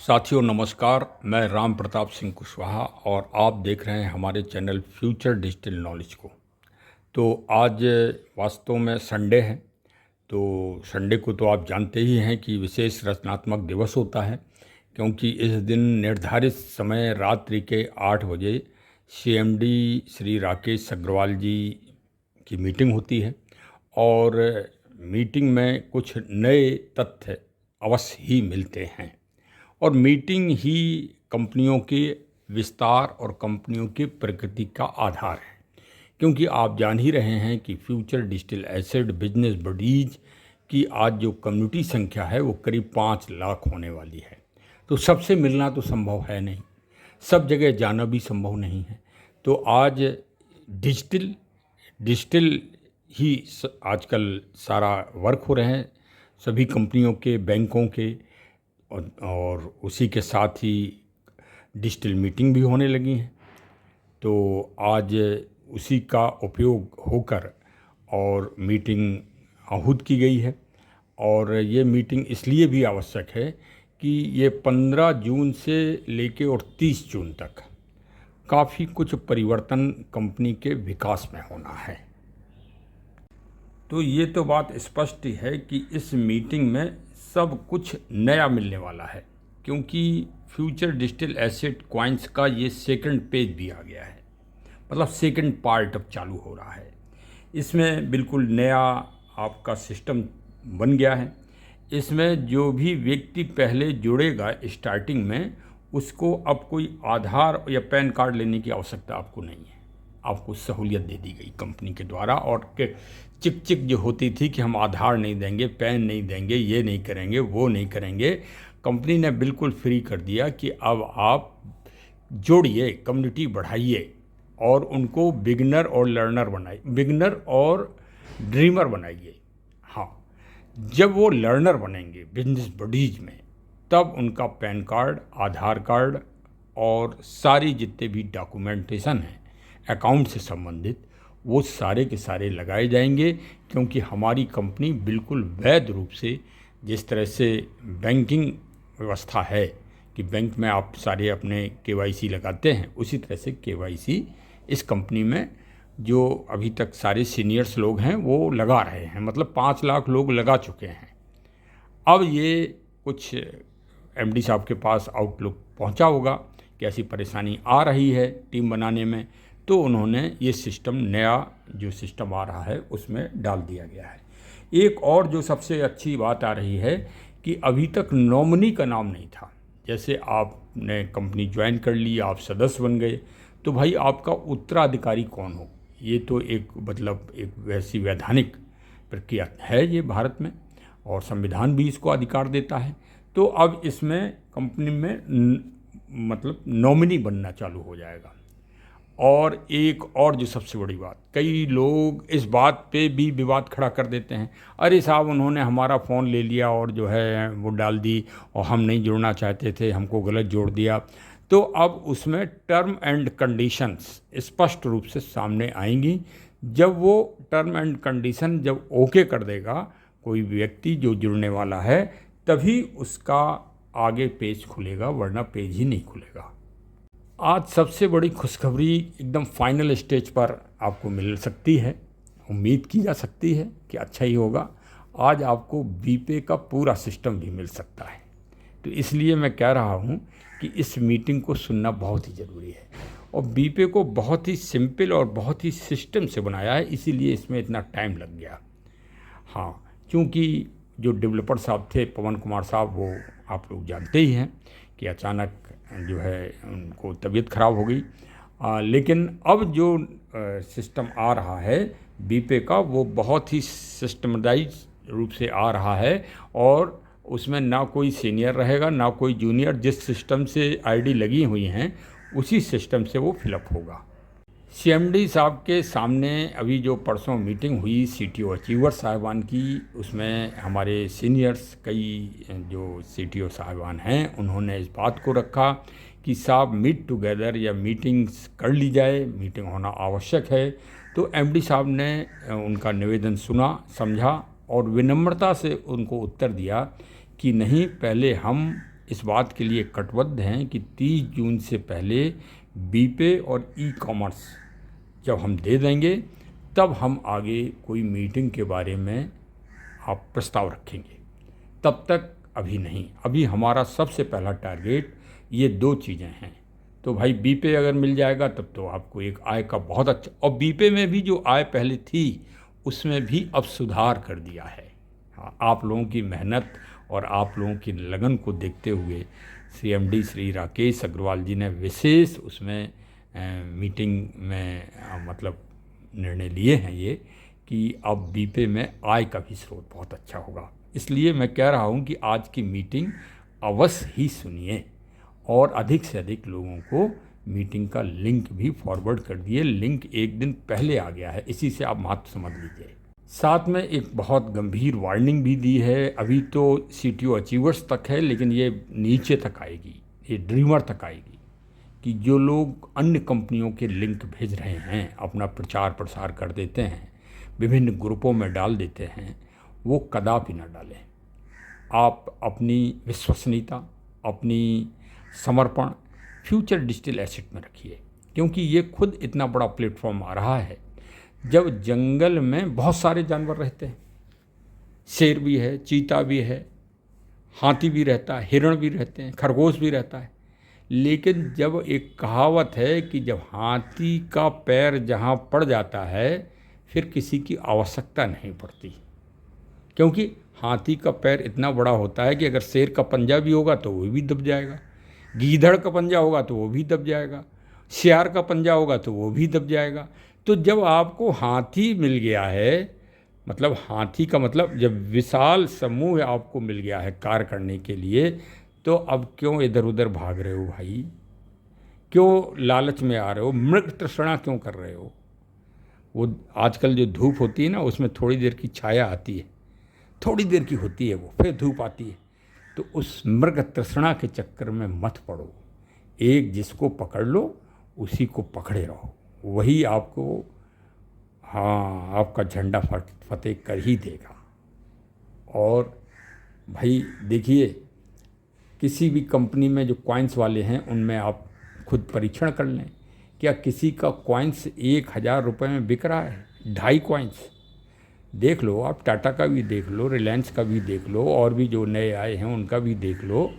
साथियों नमस्कार, मैं राम प्रताप सिंह कुशवाहा और आप देख रहे हैं हमारे चैनल फ्यूचर डिजिटल नॉलेज को। तो आज वास्तव में संडे है। तो संडे को तो आप जानते ही हैं कि विशेष रचनात्मक दिवस होता है, क्योंकि इस दिन निर्धारित समय रात्रि के 8 बजे सीएमडी श्री राकेश अग्रवाल जी की मीटिंग होती है और मीटिंग में कुछ नए तथ्य अवश्य ही मिलते हैं। और मीटिंग ही कंपनियों के विस्तार और कंपनियों की प्रकृति का आधार है, क्योंकि आप जान ही रहे हैं कि future digital asset business buddies की आज जो कम्युनिटी संख्या है वो करीब 5 लाख होने वाली है। तो सबसे मिलना तो संभव है नहीं, सब जगह जाना भी संभव नहीं है। तो आज डिजिटल ही आजकल सारा वर्क हो रहे हैं, सभी कंपनियों के, बैंकों के, और उसी के साथ ही डिजिटल मीटिंग भी होने लगी हैं। तो आज उसी का उपयोग होकर और मीटिंग आहूत की गई है। और ये मीटिंग इसलिए भी आवश्यक है कि ये 15 जून से लेके और 30 जून तक काफ़ी कुछ परिवर्तन कंपनी के विकास में होना है। तो ये तो बात स्पष्ट है कि इस मीटिंग में सब कुछ नया मिलने वाला है, क्योंकि फ्यूचर डिजिटल एसेट कॉइन्स का ये सेकंड पेज भी आ गया है, मतलब सेकंड पार्ट अब चालू हो रहा है। इसमें बिल्कुल नया आपका सिस्टम बन गया है। इसमें जो भी व्यक्ति पहले जुड़ेगा स्टार्टिंग में, उसको अब कोई आधार या पैन कार्ड लेने की आवश्यकता आपको नहीं है। आपको सहूलियत दे दी गई कंपनी के द्वारा। और चिक जो होती थी कि हम आधार नहीं देंगे, पैन नहीं देंगे, ये नहीं करेंगे, वो नहीं करेंगे, कंपनी ने बिल्कुल फ्री कर दिया कि अब आप जोड़िए, कम्युनिटी बढ़ाइए और उनको बिगिनर और लर्नर बनाइए, बिगिनर और ड्रीमर बनाइए। हाँ, जब वो लर्नर बनेंगे बिजनेस बडीज में, तब उनका पैन कार्ड, आधार कार्ड और सारी जितने भी डॉक्यूमेंटेशन हैं अकाउंट से संबंधित, वो सारे के सारे लगाए जाएंगे। क्योंकि हमारी कंपनी बिल्कुल वैध रूप से, जिस तरह से बैंकिंग व्यवस्था है कि बैंक में आप सारे अपने केवाईसी लगाते हैं, उसी तरह से केवाईसी इस कंपनी में जो अभी तक सारे सीनियर्स लोग हैं वो लगा रहे हैं। मतलब 5 लाख लोग लगा चुके हैं। अब ये कुछ एमडी साहब के पास आउटलुक पहुंचा होगा कि ऐसी परेशानी आ रही है टीम बनाने में, तो उन्होंने ये सिस्टम, नया जो सिस्टम आ रहा है उसमें डाल दिया गया है। एक और जो सबसे अच्छी बात आ रही है कि अभी तक नॉमिनी का नाम नहीं था। जैसे आपने कंपनी ज्वाइन कर ली, आप सदस्य बन गए, तो भाई आपका उत्तराधिकारी कौन हो, ये तो एक वैसी वैधानिक प्रक्रिया है ये भारत में, और संविधान भी इसको अधिकार देता है। तो अब इसमें कंपनी में नॉमिनी बनना चालू हो जाएगा। और एक और जो सबसे बड़ी बात, कई लोग इस बात पे भी विवाद खड़ा कर देते हैं, अरे साहब उन्होंने हमारा फ़ोन ले लिया और जो है वो डाल दी, और हम नहीं जुड़ना चाहते थे, हमको गलत जोड़ दिया। तो अब उसमें टर्म एंड कंडीशंस स्पष्ट रूप से सामने आएंगी। जब वो टर्म एंड कंडीशन जब ओके कर देगा कोई व्यक्ति जो जुड़ने वाला है, तभी उसका आगे पेज खुलेगा, वरना पेज ही नहीं खुलेगा। आज सबसे बड़ी खुशखबरी एकदम फाइनल स्टेज पर आपको मिल सकती है, उम्मीद की जा सकती है कि अच्छा ही होगा। आज आपको बीपे का पूरा सिस्टम भी मिल सकता है। तो इसलिए मैं कह रहा हूँ कि इस मीटिंग को सुनना बहुत ही ज़रूरी है। और बीपे को बहुत ही सिंपल और बहुत ही सिस्टम से बनाया है, इसीलिए इसमें इतना टाइम लग गया। हाँ, क्योंकि जो डेवलपर साहब थे, पवन कुमार साहब, वो आप लोग जानते ही हैं कि अचानक जो है उनको तबीयत ख़राब हो गई। लेकिन अब जो सिस्टम आ रहा है बीपे का, वो बहुत ही सिस्टमाइज रूप से आ रहा है, और उसमें ना कोई सीनियर रहेगा ना कोई जूनियर। जिस सिस्टम से आईडी लगी हुई हैं उसी सिस्टम से वो फिलअप होगा। सीएमडी साहब के सामने अभी जो परसों मीटिंग हुई सीटीओ अचीवर साहिबान की, उसमें हमारे सीनियर्स कई जो सीटीओ साहिबान हैं उन्होंने इस बात को रखा कि साहब मीट टुगेदर या मीटिंग्स कर ली जाए, मीटिंग होना आवश्यक है। तो एमडी साहब ने उनका निवेदन सुना, समझा और विनम्रता से उनको उत्तर दिया कि नहीं, पहले हम इस बात के लिए कटिबद्ध हैं कि 30 जून से पहले बीपे और ई कॉमर्स जब हम दे देंगे तब हम आगे कोई मीटिंग के बारे में आप प्रस्ताव रखेंगे। तब तक अभी नहीं। अभी हमारा सबसे पहला टारगेट ये 2 चीज़ें हैं। तो भाई बीपे अगर मिल जाएगा तब तो आपको एक आय का बहुत अच्छा, और बीपे में भी जो आय पहले थी उसमें भी अब सुधार कर दिया है। हाँ, आप लोगों की मेहनत और आप लोगों की लगन को देखते हुए सीएमडी श्री राकेश अग्रवाल जी ने विशेष उसमें मीटिंग में मतलब निर्णय लिए हैं ये कि अब बीपे में आय का भी स्रोत बहुत अच्छा होगा। इसलिए मैं कह रहा हूँ कि आज की मीटिंग अवश्य ही सुनिए और अधिक से अधिक लोगों को मीटिंग का लिंक भी फॉरवर्ड कर दिए। लिंक एक दिन पहले आ गया है, इसी से आप महत्व समझ लीजिए। साथ में एक बहुत गंभीर वार्निंग भी दी है। अभी तो सीटीओ अचीवर्स तक है, लेकिन ये नीचे तक आएगी, ये ड्रीमर तक आएगी कि जो लोग अन्य कंपनियों के लिंक भेज रहे हैं, अपना प्रचार प्रसार कर देते हैं, विभिन्न ग्रुपों में डाल देते हैं, वो कदापि न डालें। आप अपनी विश्वसनीयता, अपनी समर्पण फ्यूचर डिजिटल एसेट में रखिए, क्योंकि ये खुद इतना बड़ा प्लेटफॉर्म आ रहा है। जब जंगल में बहुत सारे जानवर रहते हैं, शेर भी है, चीता भी है, हाथी भी रहता है, हिरण भी रहते हैं, खरगोश भी रहता है, लेकिन जब एक कहावत है कि जब हाथी का पैर जहाँ पड़ जाता है फिर किसी की आवश्यकता नहीं पड़ती, क्योंकि हाथी का पैर इतना बड़ा होता है कि अगर शेर का पंजा भी होगा तो वो भी दब जाएगा, गीदड़ का पंजा होगा तो वो भी दब जाएगा, सियार का पंजा होगा तो वो भी दब जाएगा। तो जब आपको हाथी मिल गया है, मतलब हाथी का मतलब जब विशाल समूह आपको मिल गया है कार्य करने के लिए, तो अब क्यों इधर उधर भाग रहे हो भाई? क्यों लालच में आ रहे हो? मृग तृष्णा क्यों कर रहे हो? वो आजकल जो धूप होती है ना, उसमें थोड़ी देर की छाया आती है, थोड़ी देर की होती है वो, फिर धूप आती है। तो उस मृग तृष्णा के चक्कर में मत पड़ो। एक जिसको पकड़ लो उसी को पकड़े रहो, वही आपको, हाँ, आपका झंडा फतेह कर ही देगा। और भाई देखिए, किसी भी कंपनी में जो कॉइन्स वाले हैं उनमें आप खुद परीक्षण कर लें, क्या किसी का कॉइन्स 1000 रुपये में बिक रहा है? 2.5 कॉइन्स देख लो आप, टाटा का भी देख लो, रिलायंस का भी देख लो, और भी जो नए आए हैं उनका भी देख लो,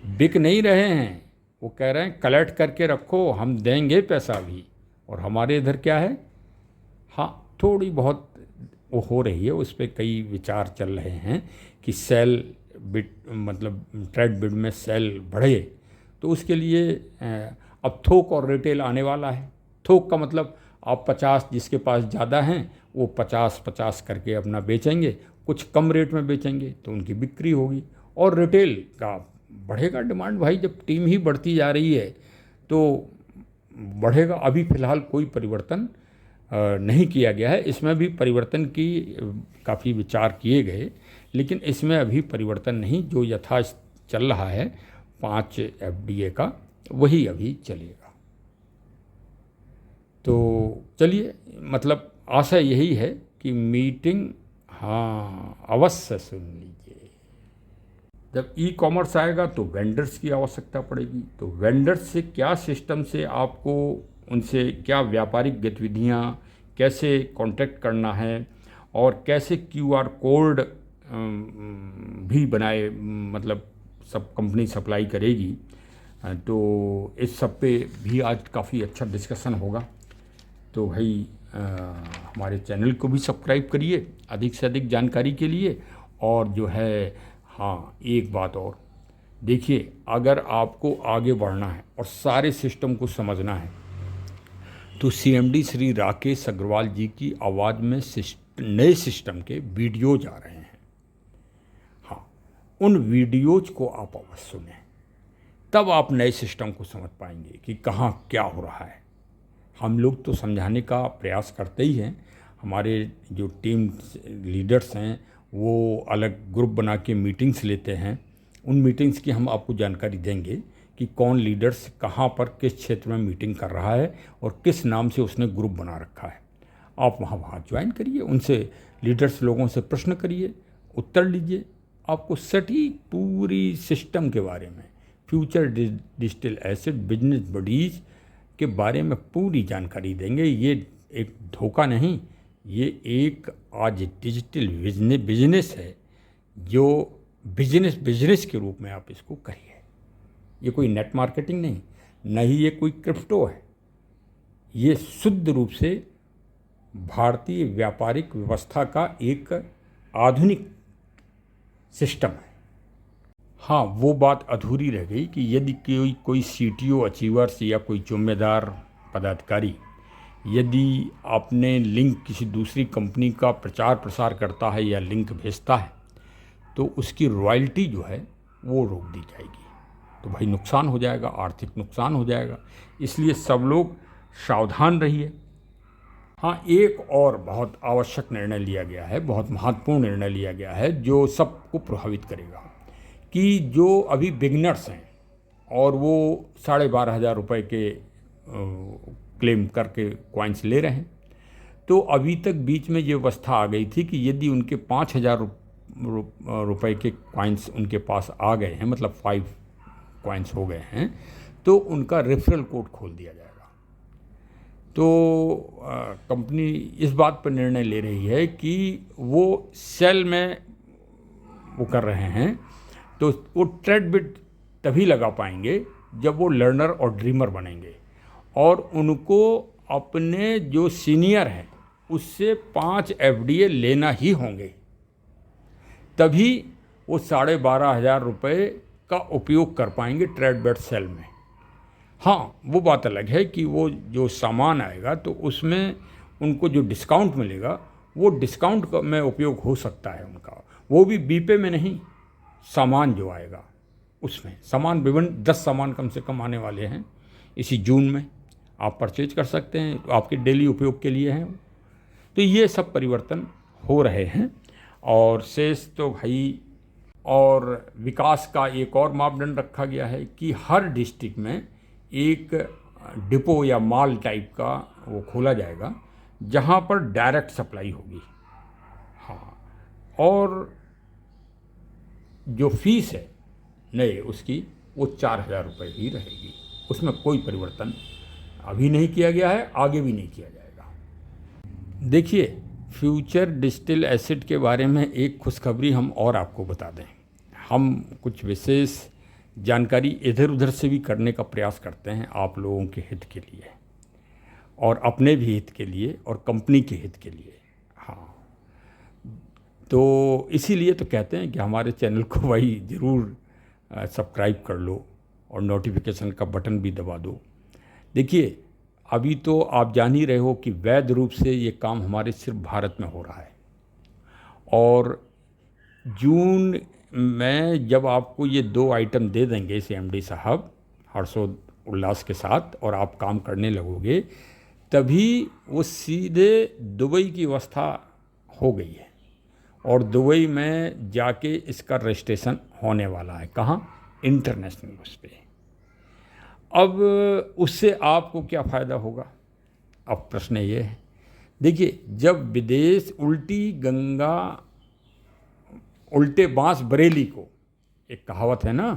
बिक नहीं रहे हैं। वो कह रहे हैं कलेक्ट करके रखो, हम देंगे पैसा भी। और हमारे इधर क्या है, हाँ, थोड़ी बहुत वो हो रही है, उस पर कई विचार चल रहे हैं कि सेल बिड, मतलब ट्रेड बिड में सेल बढ़े, तो उसके लिए अब थोक और रिटेल आने वाला है। थोक का मतलब आप 50, जिसके पास ज़्यादा हैं वो 50-50 करके अपना बेचेंगे, कुछ कम रेट में बेचेंगे तो उनकी बिक्री होगी। और रिटेल का बढ़ेगा डिमांड भाई, जब टीम ही बढ़ती जा रही है तो बढ़ेगा। अभी फ़िलहाल कोई परिवर्तन नहीं किया गया है, इसमें भी परिवर्तन की काफ़ी विचार किए गए, लेकिन इसमें अभी परिवर्तन नहीं, जो यथा चल रहा है 5 FDA का वही अभी चलेगा। तो चलिए, मतलब आशा यही है कि मीटिंग, हाँ, अवश्य सुन लीजिए। जब ई कॉमर्स आएगा तो वेंडर्स की आवश्यकता पड़ेगी। तो वेंडर्स से क्या सिस्टम से आपको, उनसे क्या व्यापारिक गतिविधियाँ, कैसे कांटेक्ट करना है, और कैसे QR कोड भी बनाए, मतलब सब कंपनी सप्लाई करेगी। तो इस सब पे भी आज काफ़ी अच्छा डिस्कशन होगा। तो भाई हमारे चैनल को भी सब्सक्राइब करिए अधिक से अधिक जानकारी के लिए। और जो है, हाँ, एक बात और देखिए, अगर आपको आगे बढ़ना है और सारे सिस्टम को समझना है तो CMD श्री राकेश अग्रवाल जी की आवाज़ में नए सिस्टम के वीडियोज आ रहे हैं। हाँ, उन वीडियोज को आप अवश्य सुनें, तब आप नए सिस्टम को समझ पाएंगे कि कहाँ क्या हो रहा है। हम लोग तो समझाने का प्रयास करते ही हैं, हमारे जो टीम लीडर्स हैं वो अलग ग्रुप बना के मीटिंग्स लेते हैं। उन मीटिंग्स की हम आपको जानकारी देंगे कि कौन लीडर्स कहाँ पर किस क्षेत्र में मीटिंग कर रहा है और किस नाम से उसने ग्रुप बना रखा है। आप वहाँ ज्वाइन करिए, उनसे लीडर्स लोगों से प्रश्न करिए, उत्तर लीजिए, आपको सटीक पूरी सिस्टम के बारे में, future digital asset business bodies के बारे में पूरी जानकारी देंगे। ये एक धोखा नहीं, ये एक आज डिजिटल बिजनेस है, जो बिजनेस के रूप में आप इसको करिए। ये कोई नेट मार्केटिंग नहीं, न ही ये कोई क्रिप्टो है, ये शुद्ध रूप से भारतीय व्यापारिक व्यवस्था का एक आधुनिक सिस्टम है। हाँ, वो बात अधूरी रह गई कि यदि कोई सीटीओ अचीवर्स या कोई जिम्मेदार पदाधिकारी यदि आपने लिंक किसी दूसरी कंपनी का प्रचार प्रसार करता है या लिंक भेजता है तो उसकी रॉयल्टी जो है वो रोक दी जाएगी। तो भाई नुकसान हो जाएगा, आर्थिक नुकसान हो जाएगा। इसलिए सब लोग सावधान रहिए। हाँ, एक और बहुत आवश्यक निर्णय लिया गया है, बहुत महत्वपूर्ण निर्णय लिया गया है, जो सबको प्रभावित करेगा कि जो अभी बिगनर्स हैं और वो 12,500 रुपये के क्लेम करके कॉइन्स ले रहे हैं, तो अभी तक बीच में ये व्यवस्था आ गई थी कि यदि उनके 5,000 रुपये के कॉइन्स उनके पास आ गए हैं, मतलब 5 कॉइन्स हो गए हैं, तो उनका रेफरल कोड खोल दिया जाएगा। तो कंपनी इस बात पर निर्णय ले रही है कि वो सेल में वो कर रहे हैं, तो वो ट्रेड बिट तभी लगा पाएंगे जब वो लर्नर और ड्रीमर बनेंगे और उनको अपने जो सीनियर हैं उससे 5 एफडीए लेना ही होंगे, तभी वो 12,500 रुपये का उपयोग कर पाएंगे ट्रेड बेट सेल में। हाँ, वो बात अलग है कि वो जो सामान आएगा तो उसमें उनको जो डिस्काउंट मिलेगा वो डिस्काउंट में उपयोग हो सकता है उनका, वो भी बीपे में नहीं, सामान जो आएगा उसमें। सामान विभिन्न 10 सामान कम से कम आने वाले हैं इसी जून में, आप परचेज कर सकते हैं, तो आपके डेली उपयोग के लिए हैं। तो ये सब परिवर्तन हो रहे हैं। और शेष तो भाई, और विकास का एक और मापदंड रखा गया है कि हर डिस्ट्रिक्ट में एक डिपो या मॉल टाइप का वो खोला जाएगा जहाँ पर डायरेक्ट सप्लाई होगी। हाँ, और जो फीस है नए उसकी वो 4,000 रुपये ही रहेगी, उसमें कोई परिवर्तन अभी नहीं किया गया है, आगे भी नहीं किया जाएगा। देखिए, फ्यूचर डिजिटल एसेट के बारे में एक खुशखबरी हम और आपको बता दें। हम कुछ विशेष जानकारी इधर उधर से भी करने का प्रयास करते हैं आप लोगों के हित के लिए, और अपने भी हित के लिए, और कंपनी के हित के लिए। हाँ, तो इसीलिए तो कहते हैं कि हमारे चैनल को भाई ज़रूर सब्सक्राइब कर लो और नोटिफिकेशन का बटन भी दबा दो। देखिए, अभी तो आप जान ही रहे हो कि वैध रूप से ये काम हमारे सिर्फ भारत में हो रहा है, और जून में जब आपको ये 2 आइटम दे देंगे CMD साहब हर्षोल्लास के साथ, और आप काम करने लगोगे, तभी वो सीधे दुबई की व्यवस्था हो गई है, और दुबई में जाके इसका रजिस्ट्रेशन होने वाला है। कहाँ? इंटरनेशनल उस पर। अब उससे आपको क्या फ़ायदा होगा? अब प्रश्न ये है। देखिए, जब विदेश उल्टी गंगा उल्टे बांस बरेली को, एक कहावत है ना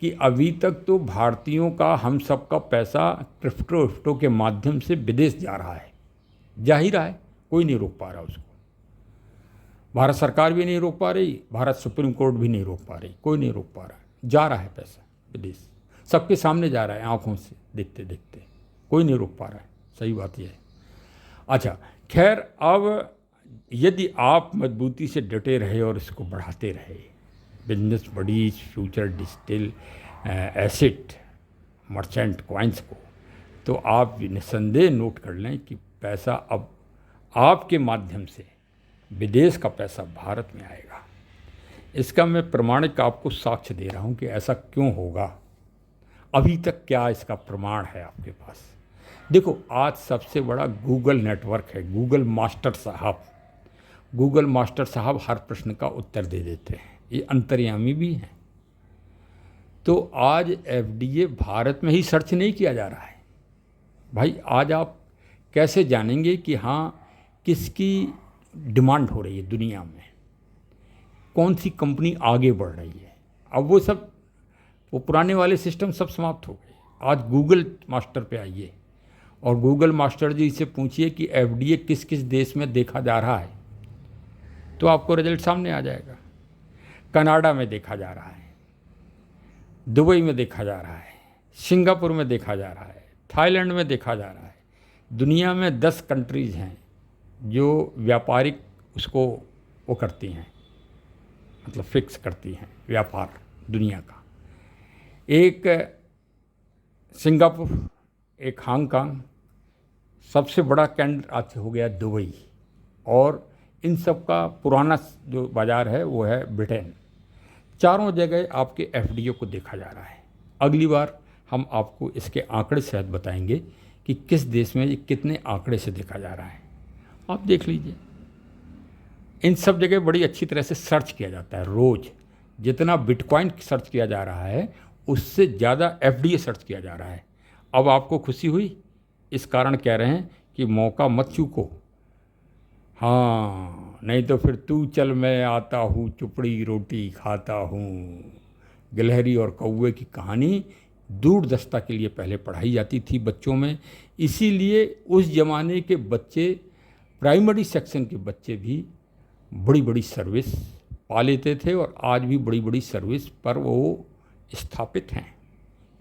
कि अभी तक तो भारतीयों का, हम सब का पैसा क्रिप्टो के माध्यम से विदेश जा रहा है, जा ही रहा है, कोई नहीं रोक पा रहा उसको। भारत सरकार भी नहीं रोक पा रही, भारत सुप्रीम कोर्ट भी नहीं रोक पा रही, कोई नहीं रोक पा रहा, जा रहा है पैसा विदेश, सबके सामने जा रहा है, आंखों से देखते देखते, कोई नहीं रोक पा रहा है। सही बात यह है। अच्छा, खैर, अब यदि आप मजबूती से डटे रहे और इसको बढ़ाते रहे, business bodies future digital asset merchant coins को, तो आप निस्संदेह नोट कर लें कि पैसा अब आपके माध्यम से, विदेश का पैसा भारत में आएगा। इसका मैं प्रमाणिक आपको साक्ष्य दे रहा हूँ कि ऐसा क्यों होगा। अभी तक क्या इसका प्रमाण है आपके पास? देखो, आज सबसे बड़ा गूगल नेटवर्क है, गूगल मास्टर साहब। गूगल मास्टर साहब हर प्रश्न का उत्तर दे देते हैं, ये अंतर्यामी भी हैं। तो आज FDA भारत में ही सर्च नहीं किया जा रहा है भाई। आज आप कैसे जानेंगे कि हाँ, किसकी डिमांड हो रही है दुनिया में, कौन सी कंपनी आगे बढ़ रही है। अब वो पुराने वाले सिस्टम सब समाप्त हो गए। आज गूगल मास्टर पे आइए और गूगल मास्टर जी से पूछिए कि एफडीए किस किस देश में देखा जा रहा है, तो आपको रिजल्ट सामने आ जाएगा। कनाडा में देखा जा रहा है, दुबई में देखा जा रहा है, सिंगापुर में देखा जा रहा है, थाईलैंड में देखा जा रहा है। दुनिया में 10 कंट्रीज़ हैं जो व्यापारिक उसको वो करती हैं, मतलब फिक्स करती हैं व्यापार दुनिया का। एक सिंगापुर, एक हांगकांग, सबसे बड़ा केंद्र आज हो गया दुबई, और इन सब का पुराना जो बाज़ार है वो है ब्रिटेन। चारों जगह आपके एफडीए को देखा जा रहा है। अगली बार हम आपको इसके आंकड़े सहित बताएंगे कि किस देश में ये कितने आंकड़े से देखा जा रहा है, आप देख लीजिए। इन सब जगह बड़ी अच्छी तरह से सर्च किया जाता है। रोज़ जितना बिटकॉइन सर्च किया जा रहा है उससे ज़्यादा एफडीए सर्च किया जा रहा है। अब आपको खुशी हुई, इस कारण कह रहे हैं कि मौका मत चूको। हाँ, नहीं तो फिर तू चल मैं आता हूँ, चुपड़ी रोटी खाता हूँ। गिलहरी और कौवे की कहानी दूरदर्शिता के लिए पहले पढ़ाई जाती थी बच्चों में, इसीलिए उस ज़माने के बच्चे, प्राइमरी सेक्शन के बच्चे भी बड़ी बड़ी सर्विस पा लेते थे और आज भी बड़ी बड़ी सर्विस पर वो स्थापित हैं,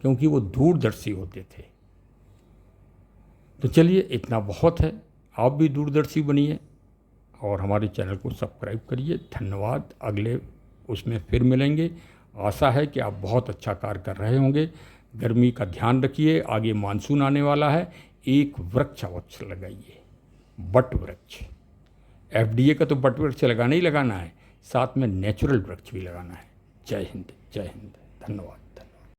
क्योंकि वो दूरदर्शी होते थे। तो चलिए, इतना बहुत है। आप भी दूरदर्शी बनिए और हमारे चैनल को सब्सक्राइब करिए। धन्यवाद। अगले उसमें फिर मिलेंगे। आशा है कि आप बहुत अच्छा कार्य कर रहे होंगे। गर्मी का ध्यान रखिए, आगे मानसून आने वाला है। एक वृक्ष अवश्य लगाइए, बट वृक्ष। एफडीए का तो बट वृक्ष लगाना ही लगाना है, साथ में नेचुरल वृक्ष भी लगाना है। जय हिंद, जय हिंद। धन्यवाद।